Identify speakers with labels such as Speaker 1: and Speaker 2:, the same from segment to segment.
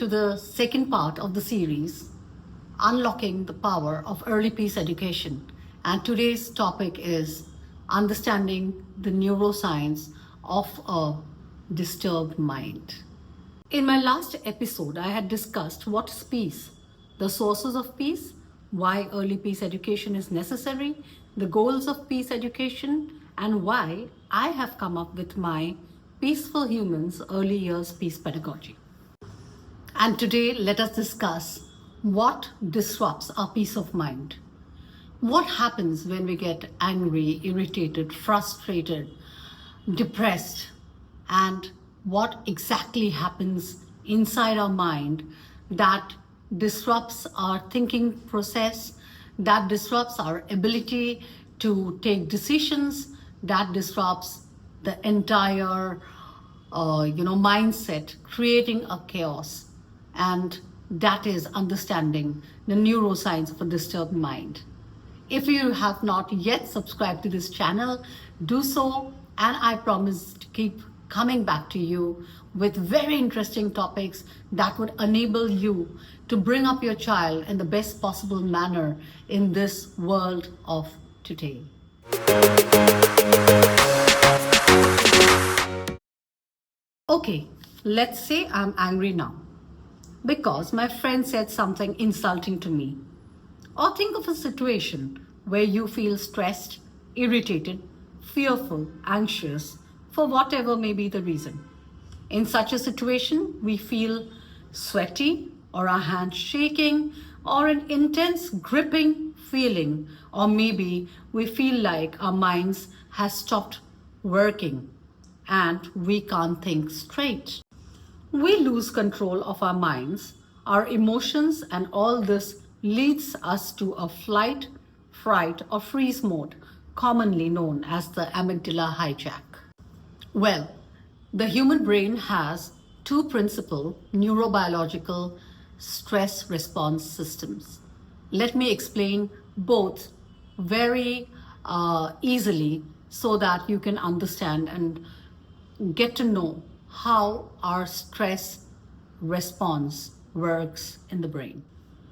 Speaker 1: to the second part of the series, Unlocking the Power of Early Peace Education. And today's topic is understanding the neuroscience of a disturbed mind. In my last episode, I had discussed what is peace, the sources of peace, why early peace education is necessary, the goals of peace education, and why I have come up with my Peaceful Humans Early Years Peace Pedagogy. And today, let us discuss what disrupts our peace of mind. What happens when we get angry, irritated, frustrated, depressed, and what exactly happens inside our mind that disrupts our thinking process, that disrupts our ability to take decisions, that disrupts the entire mindset, creating a chaos. And that is understanding the neuroscience of a disturbed mind. If you have not yet subscribed to this channel, do so, and I promise to keep coming back to you with very interesting topics that would enable you to bring up your child in the best possible manner in this world of today. Okay, let's say I'm angry now because my friend said something insulting to me. Or think of a situation where you feel stressed, irritated, fearful, anxious, for whatever may be the reason. In such a situation, we feel sweaty, or our hands shaking, or an intense gripping feeling, or maybe we feel like our minds has stopped working and we can't think straight. We lose control of our minds, our emotions, and all this leads us to a flight, fright, or freeze mode, commonly known as the amygdala hijack. Well, the human brain has two principal neurobiological stress response systems. Let me explain both very easily so that you can understand and get to know how our stress response works in the brain.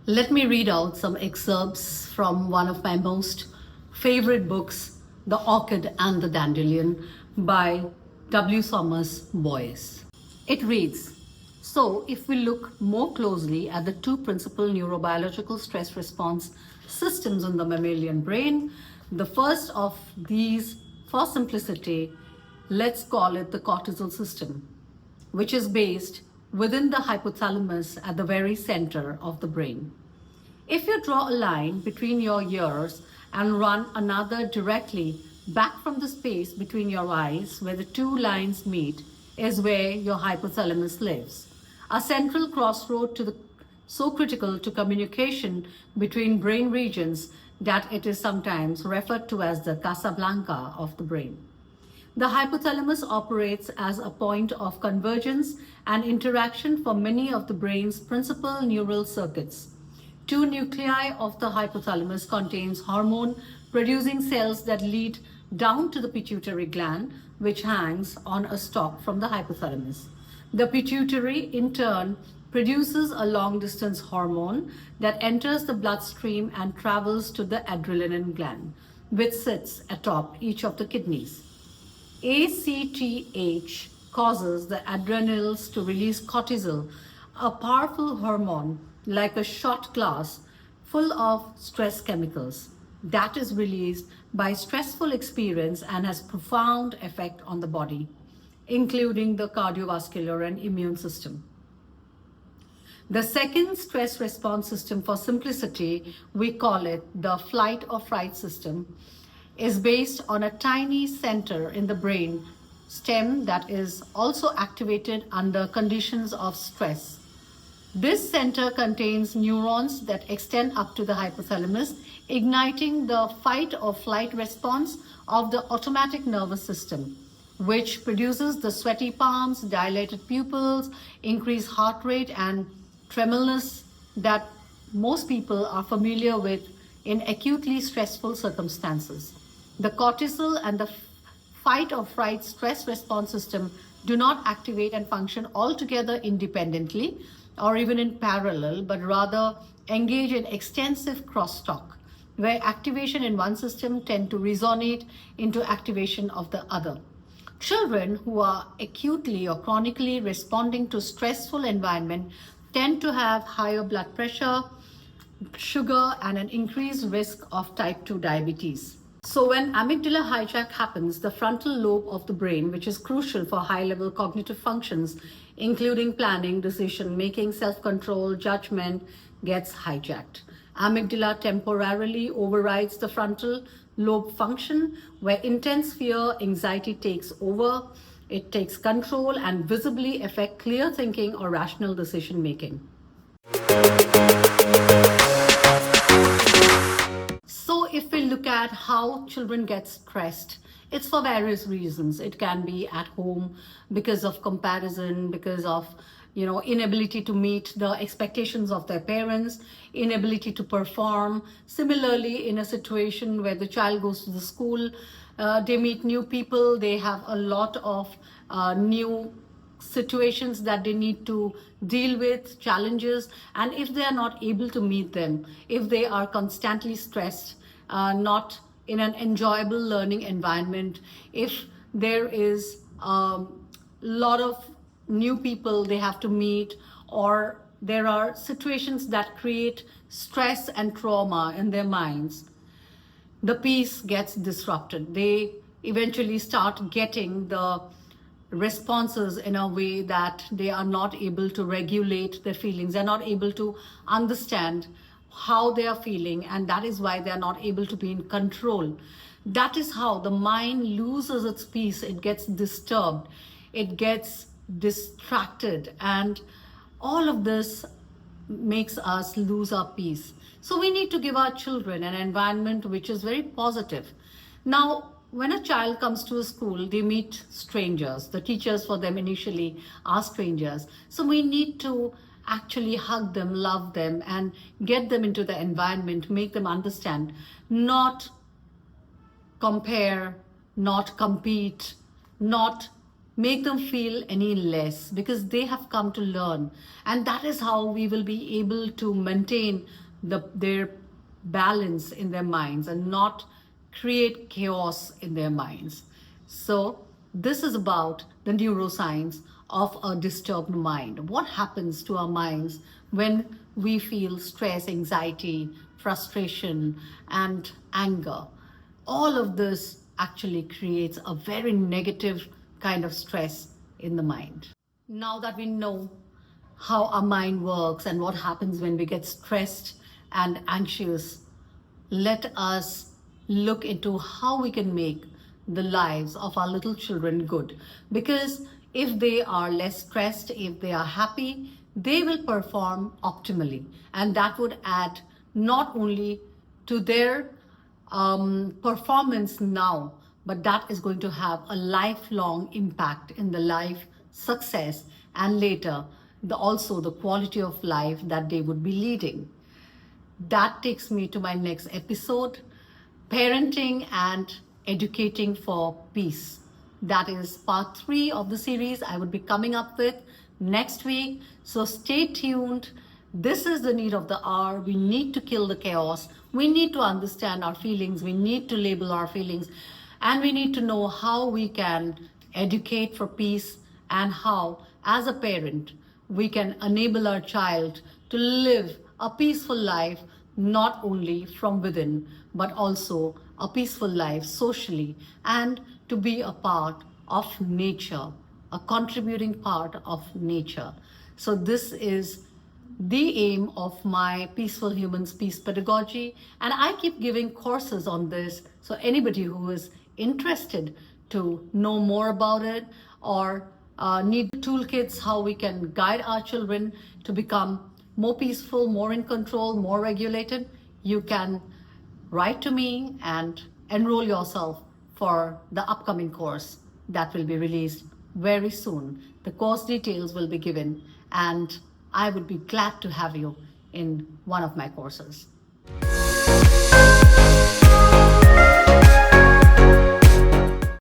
Speaker 1: Let me read out some excerpts from one of my most favorite books, The Orchid and the Dandelion by W. Thomas Boyce. It reads, so if we look more closely at the two principal neurobiological stress response systems in the mammalian brain, the first of these, for simplicity, let's call it the cortisol system, which is based within the hypothalamus at the very center of the brain. If you draw a line between your ears and run another directly back from the space between your eyes where the two lines meet is where your hypothalamus lives. A central crossroad so critical to communication between brain regions that it is sometimes referred to as the Casablanca of the brain. The hypothalamus operates as a point of convergence and interaction for many of the brain's principal neural circuits. Two nuclei of the hypothalamus contains hormone-producing cells that lead down to the pituitary gland, which hangs on a stalk from the hypothalamus. The pituitary, in turn, produces a long-distance hormone that enters the bloodstream and travels to the adrenaline gland, which sits atop each of the kidneys. ACTH causes the adrenals to release cortisol, a powerful hormone like a shot glass full of stress chemicals that is released by stressful experience and has profound effect on the body, including the cardiovascular and immune system. The second stress response system, for simplicity, we call it the flight or fright system, is based on a tiny center in the brain stem that is also activated under conditions of stress. This center contains neurons that extend up to the hypothalamus, igniting the fight or flight response of the automatic nervous system, which produces the sweaty palms, dilated pupils, increased heart rate, and tremulous that most people are familiar with in acutely stressful circumstances. The cortisol and the fight or fright stress response system do not activate and function altogether independently, or even in parallel, but rather engage in extensive crosstalk, where activation in one system tend to resonate into activation of the other. Children who are acutely or chronically responding to stressful environment tend to have higher blood pressure, sugar, and an increased risk of type 2 diabetes. So when amygdala hijack happens, the frontal lobe of the brain, which is crucial for high-level cognitive functions, including planning, decision-making, self-control, judgment, gets hijacked. Amygdala temporarily overrides the frontal lobe function, where intense fear, anxiety takes over. It takes control and visibly affect clear thinking or rational decision-making. So if we look at how children get stressed, it's for various reasons. It can be at home because of comparison, because of inability to meet the expectations of their parents, inability to perform. Similarly, in a situation where the child goes to the school, they meet new people, they have a lot of new situations that they need to deal with, challenges, and if they are not able to meet them, if they are constantly stressed, not in an enjoyable learning environment, if there is a lot of new people they have to meet, or there are situations that create stress and trauma in their minds, the peace gets disrupted. They eventually start getting the responses in a way that they are not able to regulate their feelings. They're not able to understand how they are feeling, and that is why they are not able to be in control. That is how the mind loses its peace. It gets disturbed, it gets distracted, and all of this makes us lose our peace. So we need to give our children an environment which is very positive. Now, when a child comes to a school, they meet strangers. The teachers for them initially are strangers. So we need to actually hug them, love them, and get them into the environment, make them understand, not compare, not compete, not make them feel any less, because they have come to learn. And that is how we will be able to maintain their balance in their minds and not create chaos in their minds. So this is about the neuroscience of a disturbed mind. What happens to our minds when we feel stress, anxiety, frustration, and anger? All of this actually creates a very negative kind of stress in the mind. Now that we know how our mind works and what happens when we get stressed and anxious, let us look into how we can make the lives of our little children good. Because if they are less stressed, if they are happy, they will perform optimally. And that would add not only to their performance now, but that is going to have a lifelong impact in the life success and later also the quality of life that they would be leading. That takes me to my next episode, parenting and educating for peace. That is part 3 of the series I would be coming up with next week. So stay tuned. This is the need of the hour. We need to kill the chaos. We need to understand our feelings. We need to label our feelings. And we need to know how we can educate for peace and how, as a parent, we can enable our child to live a peaceful life, not only from within, but also a peaceful life socially, and to be a part of nature, a contributing part of nature. So this is the aim of my Peaceful Humans Peace Pedagogy, and I keep giving courses on this. So anybody who is interested to know more about it or need toolkits how we can guide our children to become more peaceful, more in control, more regulated, you can write to me and enroll yourself for the upcoming course that will be released very soon. The course details will be given, and I would be glad to have you in one of my courses.